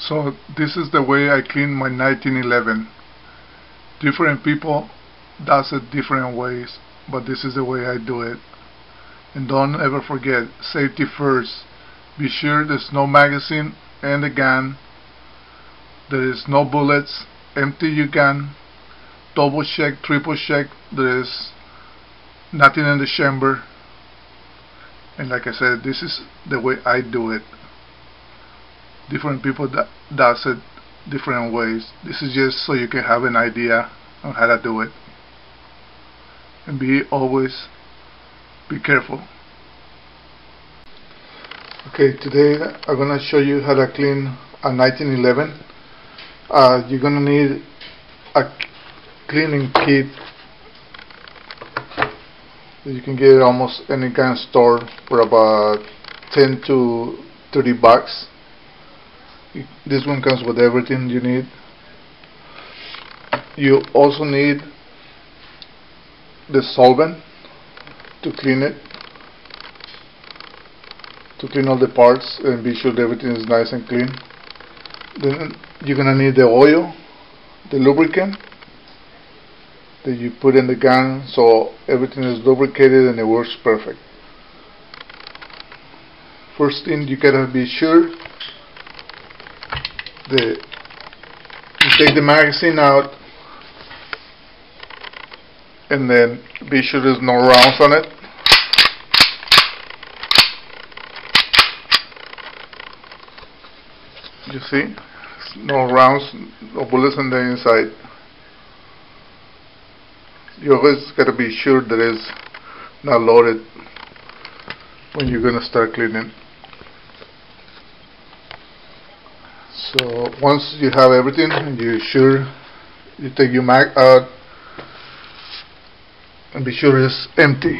So this is the way I clean my 1911. Different people does it different ways, but this is the way I do it. And don't ever forget, safety first. Be sure there's no magazine in the gun. There is no bullets. Empty your gun. Double check, triple check. There is nothing in the chamber. And like I said, this is the way I do it. Different people does it different ways. This is just so you can have an idea on how to do it. And always be careful. Okay, today I'm gonna show you how to clean a 1911. You're gonna need a cleaning kit. You can get it almost any kind of store for about 10 to 30 bucks. This one comes with everything you need. You also need the solvent to clean it, to clean all the parts and be sure that everything is nice and clean. Then you're gonna need the oil, the lubricant that you put in the gun so everything is lubricated and it works perfect. First thing, you gotta be sure that you take the magazine out and then be sure there's no rounds on it. You see, no rounds, no bullets on the inside. You always gotta be sure that it's not loaded when you're gonna start cleaning. So once you have everything and you're sure, you take your mag out and be sure it's empty.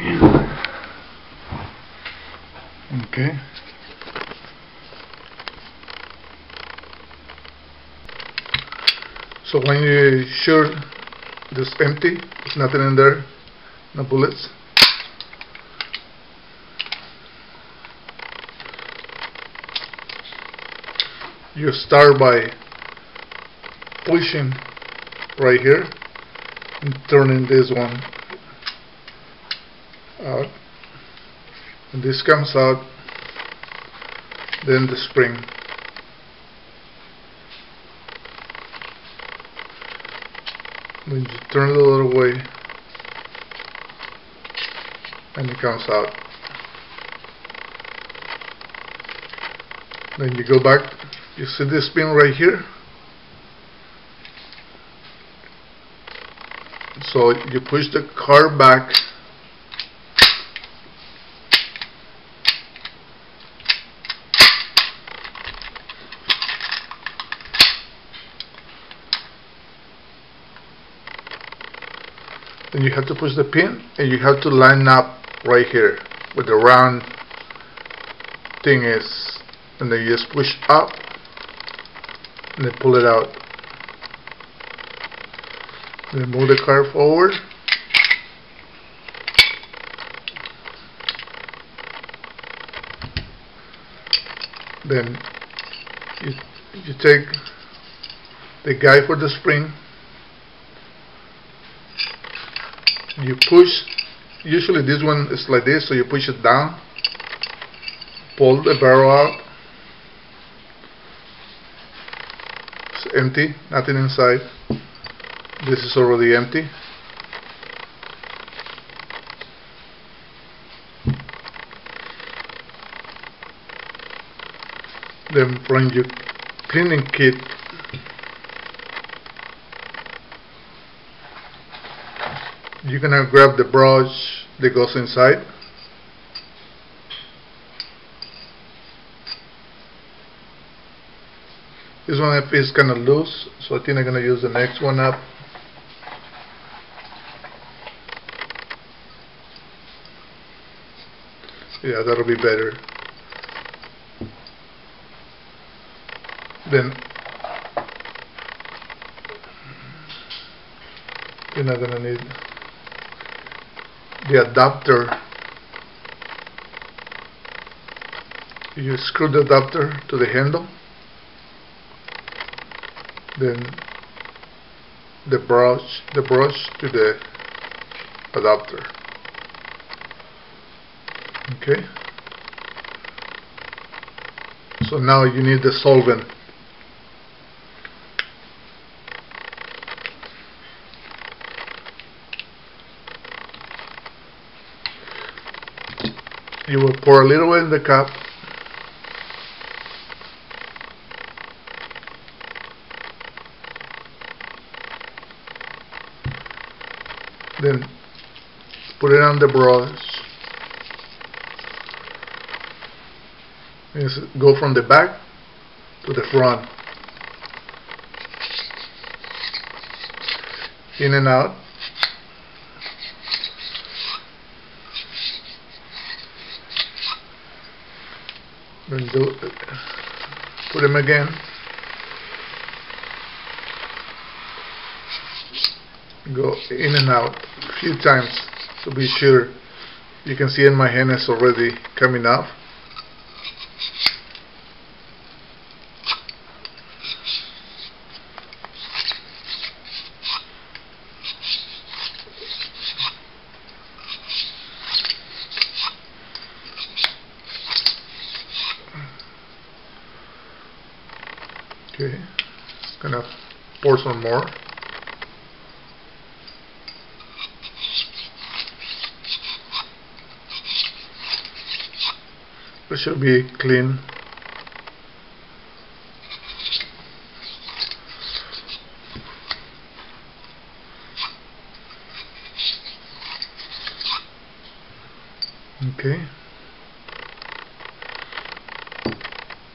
Okay. So when you're sure this empty, there's nothing in there, no bullets, you start by pushing right here and turning this one out. When this comes out, then the spring. Then you turn it a little way and it comes out. Then you go back. You see this pin right here? So you push the car back then you have to push the pin and you have to line up right here where the round thing is, and then you just push up and then pull it out. Then move the car forward. Then you take the guide for the spring. You push. Usually this one is like this, so you push it down. Pull the barrel out. It's empty, nothing inside. This is already empty. Then from your cleaning kit, you're gonna grab the brush that goes inside. This one is kind of loose, so I think I'm gonna use the next one up. Yeah, that'll be better. Then you're not gonna need the adapter. You screw the adapter to the handle Then the brush to the adapter. Okay. So now you need the solvent. You will pour a little bit in the cup. Then put it on the brush. And go from the back to the front. In and out. Then put them again. Go in and out a few times to be sure. You can see in my hand it's already coming off. Okay, just gonna pour some more. It should be clean. Okay.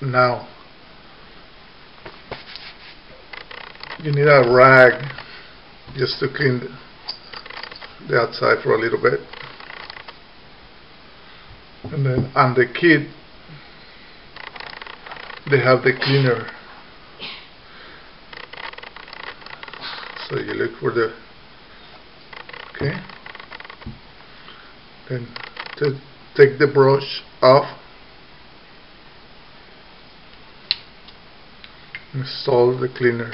Now you need a rag just to clean the outside for a little bit. And then on the kit they have the cleaner, so you look for the, okay, then to take the brush off, install the cleaner.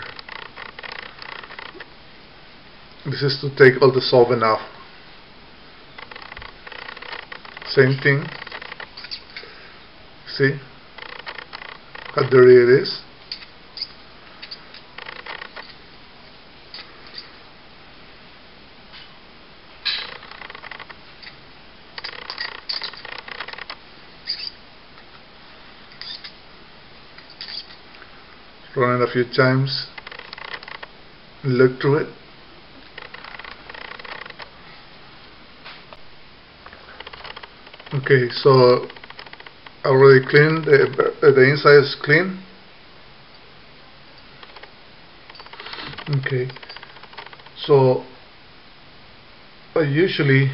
This is to take all the solvent off. Same thing. See how dirty it is? Run it a few times, look through it. Okay, so I already cleaned the inside is clean. Okay, so I usually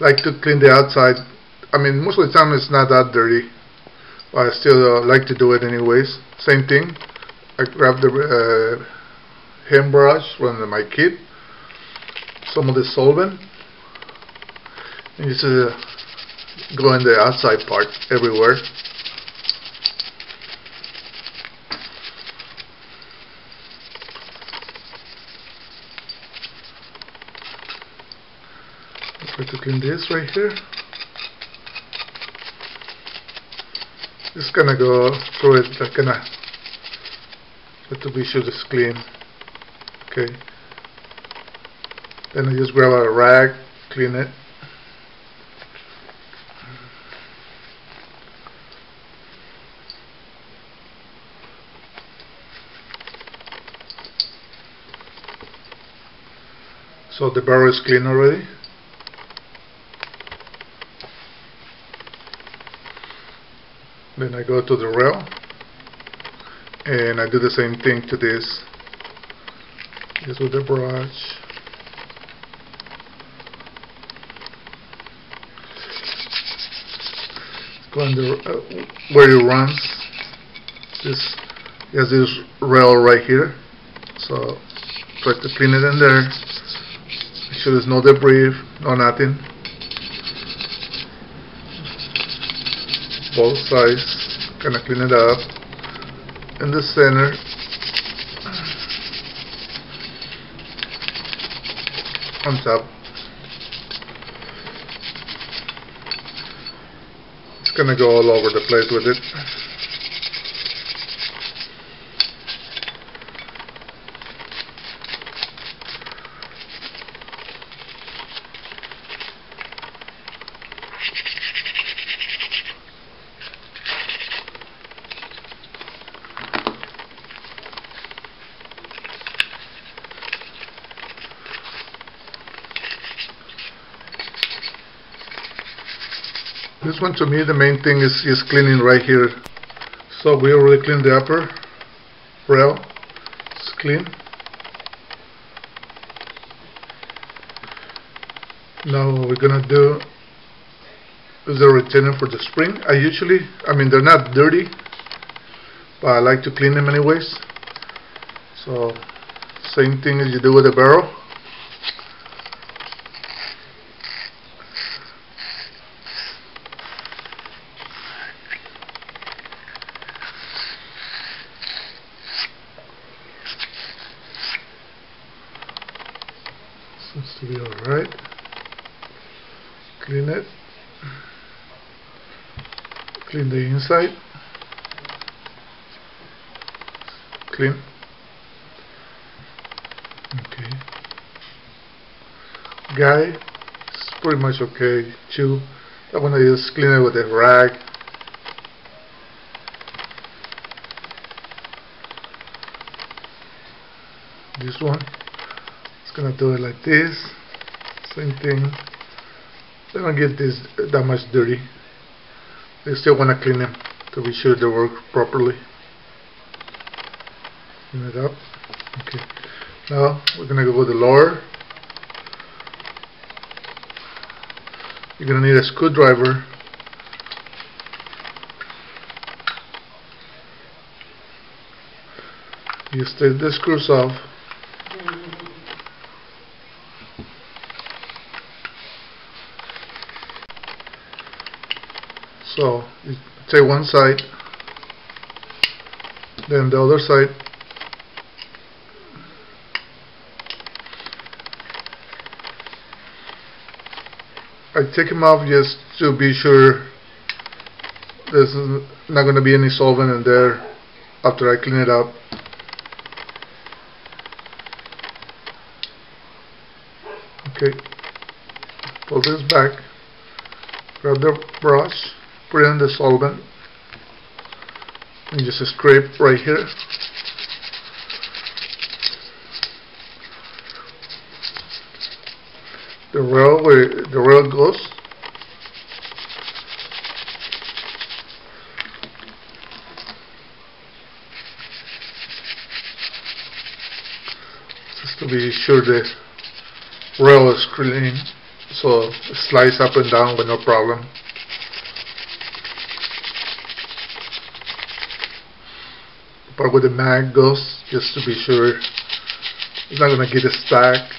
like to clean the outside. I mean, most of the time it's not that dirty, but I still like to do it anyways. Same thing. I grab the hand brush from my kit, some of the solvent, and just go in the outside part everywhere. Try to clean this right here. Just gonna go through it, like gonna to be sure it's clean. Okay. Then I just grab a rag, clean it. So the barrel is clean already. Then I go to the rail and I do the same thing to this, just with the brush. Go in the where it runs. This has this rail right here, so try to clean it in there. Make sure there's no debris, no nothing. Both sides, kind of clean it up. In the center, on top. It's gonna go all over the place with it. This one, to me, the main thing is just cleaning right here. So we already cleaned the upper rail. It's clean. Now what we're gonna do is the retainer for the spring. I mean they're not dirty, but I like to clean them anyways. So same thing as you do with the barrel. Seems to be alright. Clean it. Clean the inside. Clean. Okay. Guy, it's pretty much okay. Chew. I'm gonna just clean it with a rag. This one. Gonna do it like this. Same thing. They don't get this that much dirty. They still want to clean them to be sure they work properly. Clean it up. Okay. Now we're gonna go with the lower. You're gonna need a screwdriver. You take the screws off. So you take one side, then the other side. I take them off just to be sure there's not going to be any solvent in there after I clean it up. Okay, pull this back, grab the brush, put in the solvent, and just scrape right here. The rail, where the rail goes, just to be sure the rail is clean, so it slides up and down with no problem. Part where the mag goes, just to be sure it's not going to get stuck.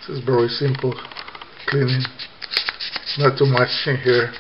This is very simple cleaning, not too much in here.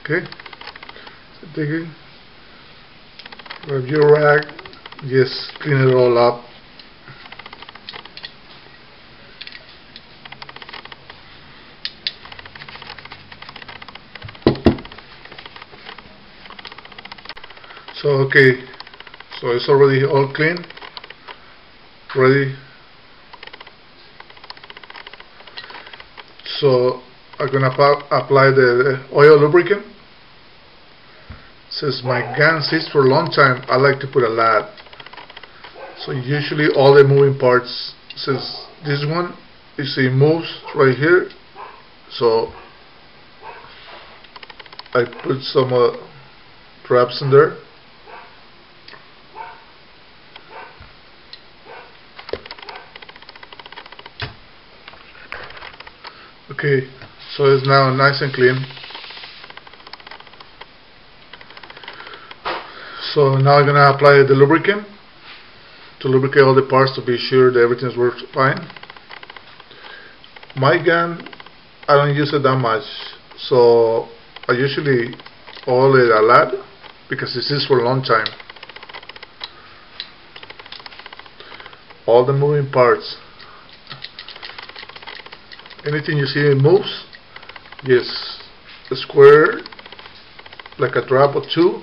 Okay, so digging, grab your rag, just clean it all up. So okay, so it's already all clean, ready. So I'm gonna apply the oil lubricant. Since my gun sits for a long time, I like to put a lot. So usually all the moving parts, since this one, you see, moves right here, so I put some traps in there. Okay, so it's now nice and clean. So now I'm gonna apply the lubricant to lubricate all the parts to be sure that everything works fine. My gun, I don't use it that much, so I usually oil it a lot because this is for a long time. All the moving parts, anything you see it moves, just square like a drop or two.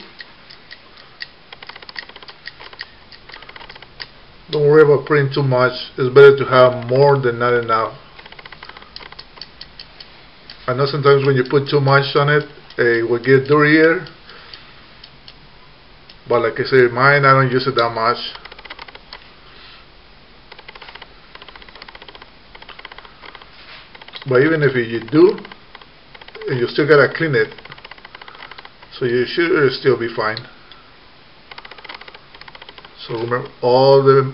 Don't worry about putting too much. It's better to have more than not enough. I know sometimes when you put too much on it, it will get dirtier. But like I said, mine, I don't use it that much. But even if you do, and you still gotta clean it, so you should still be fine. So remember, all the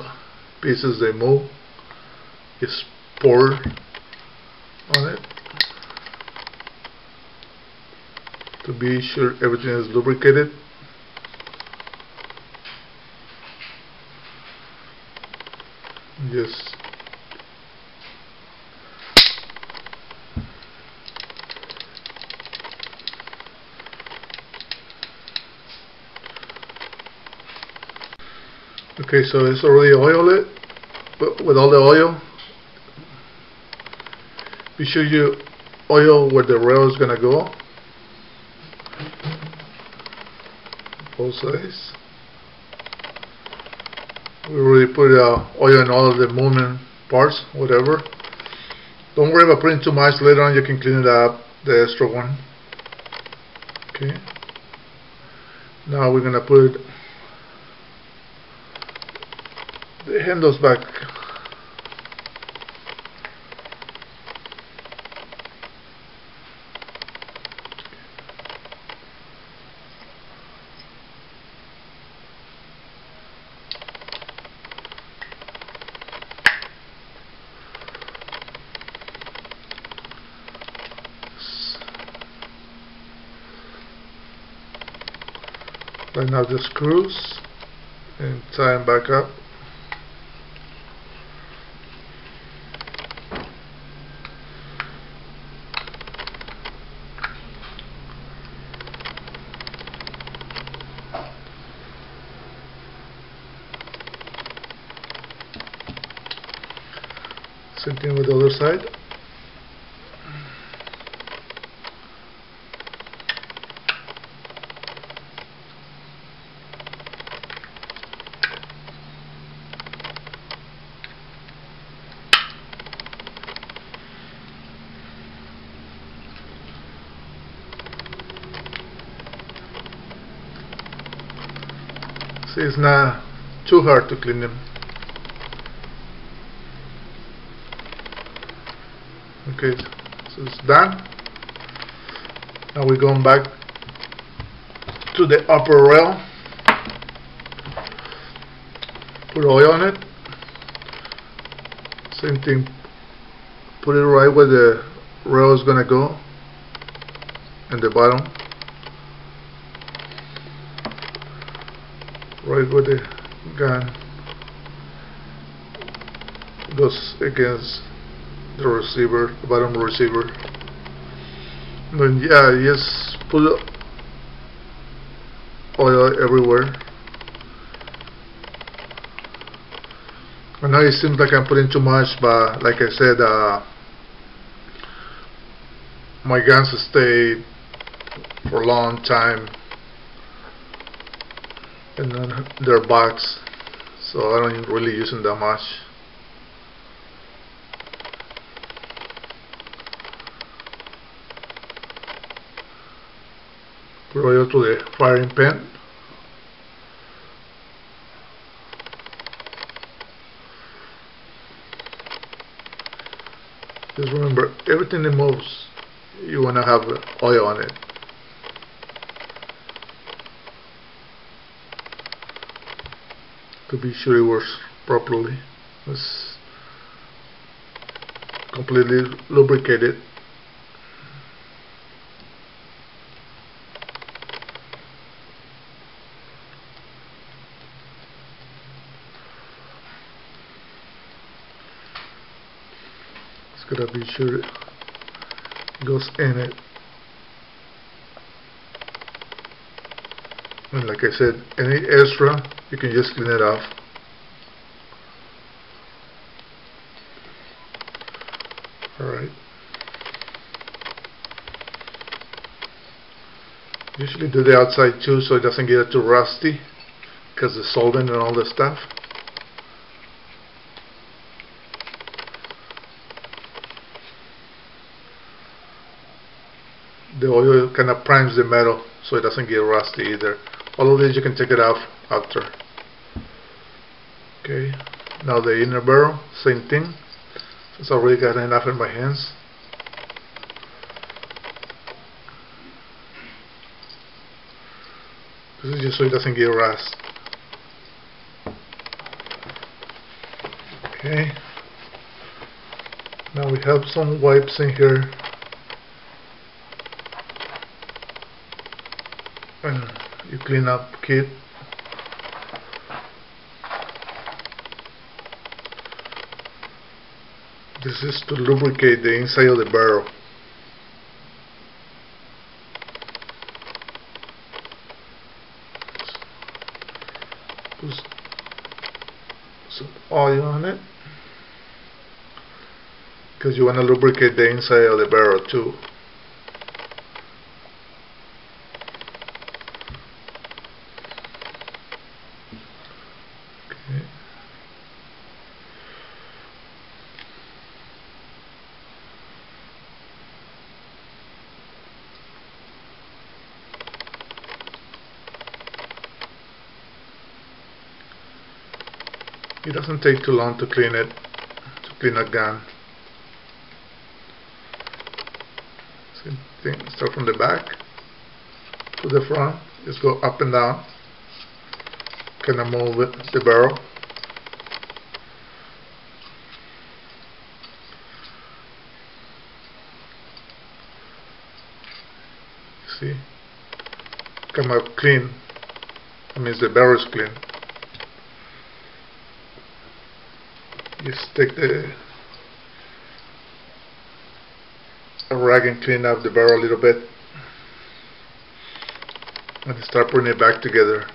pieces they move, just pour on it to be sure everything is lubricated. Just okay, so it's already oiled it, but with all the oil, be sure you oil where the rail is gonna go, both sides. We already put oil in all of the movement parts, whatever. Don't worry about putting too much. Later on you can clean it up, the extra one. Okay. Now we're gonna put the handles back. Tighten out the screws and tie them back up. Same thing with the other side. See, it's not too hard to clean them. Okay, so it's done. Now we're going back to the upper rail. Put oil on it. Same thing. Put it right where the rail is gonna go, and the bottom. Right where the gun goes against the receiver, the bottom receiver. Then yeah, just put oil everywhere. I know it seems like I'm putting too much, but like I said, my guns stay for a long time, and then they're boxed, so I don't really use them that much. Put oil to the firing pin. Just remember, everything that moves, you want to have oil on it. to be sure it works properly. Let's completely lubricate it. It's gotta be sure it goes in it. And like I said, any extra you can just clean it off. Alright. Usually do the outside too so it doesn't get too rusty because the solvent and all the stuff. The oil kind of primes the metal so it doesn't get rusty either. All of this you can take it off after. Okay, now the inner barrel, same thing. Since I already got enough in my hands. This is just so it doesn't get rust. Okay, now we have some wipes in here. And you clean up kit. This is to lubricate the inside of the barrel. Put some oil on it because you want to lubricate the inside of the barrel too. It doesn't take too long to clean it, to clean a gun. Same thing, start from the back to the front, just go up and down, kind of move it, the barrel. See, come out clean, that means the barrel is clean. Just take a rag and clean up the barrel a little bit and start putting it back together.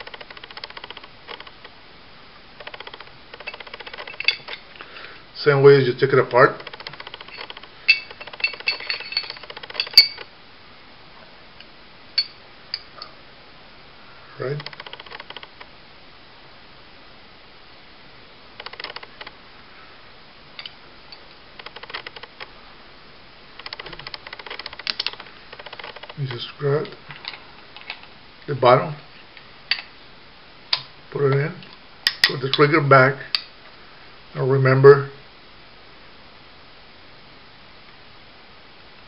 Same way as you took it apart. Right? You just grab the bottom, put it in, put the trigger back. Now remember,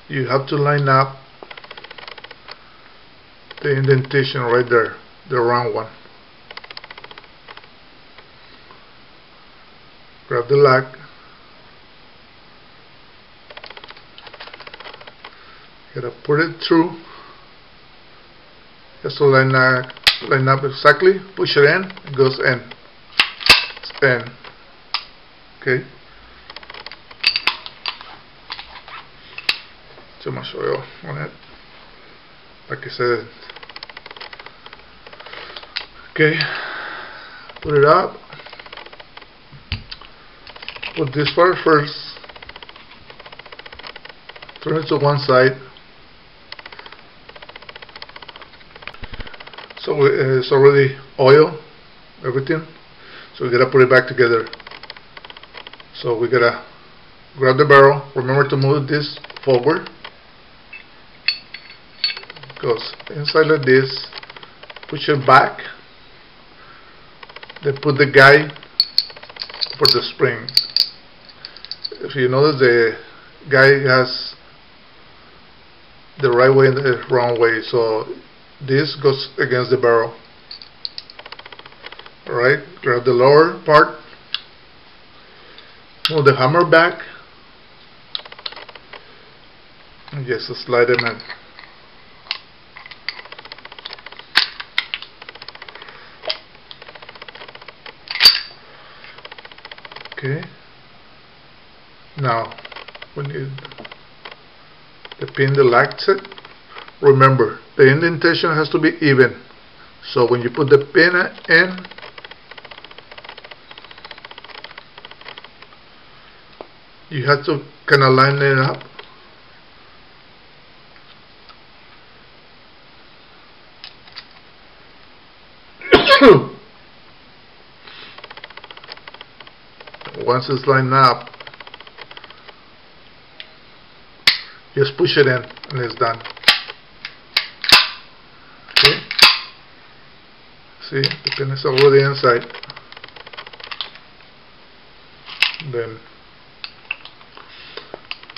you have to line up the indentation right there, the round one. Grab the lock, gotta put it through, just to line up exactly, push it in, it goes in, it's in, okay, too much oil on it, like I said, okay, put it up, put this part first, turn it to one side. So it's already oil, everything, so we gotta put it back together. So we gotta grab the barrel, remember to move this forward, goes inside like this, push it back, then put the guide for the spring. If you notice, the guide has the right way and the wrong way, so this goes against the barrel. Alright, grab the lower part, move the hammer back, and just slide them in. Okay, now we need the pin that locks it. Remember, the indentation has to be even, so when you put the pin in, you have to kind of line it up. Once it's lined up, just push it in and it's done. Okay, see, the pin is over the inside. Then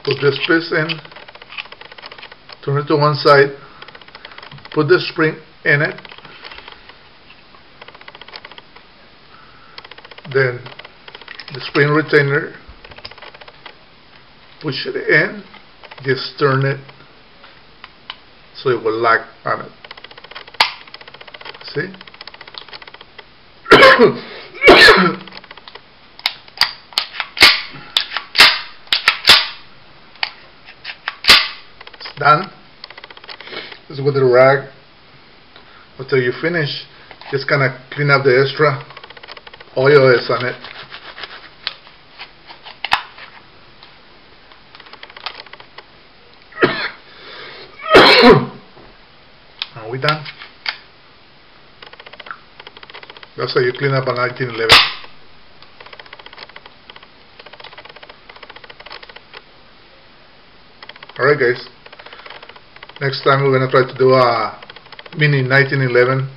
put this piece in, turn it to one side, put the spring in it, then the spring retainer, push it in, just turn it so it will lock on it. See? It's done. Just with the rag. Until you finish, just kind of clean up the extra oil that's on it. Are we done? That's how you clean up a 1911. Alright guys, next time we're going to try to do a mini 1911.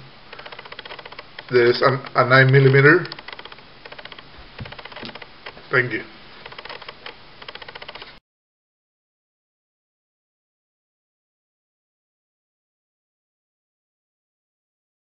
There's a 9mm. Thank you.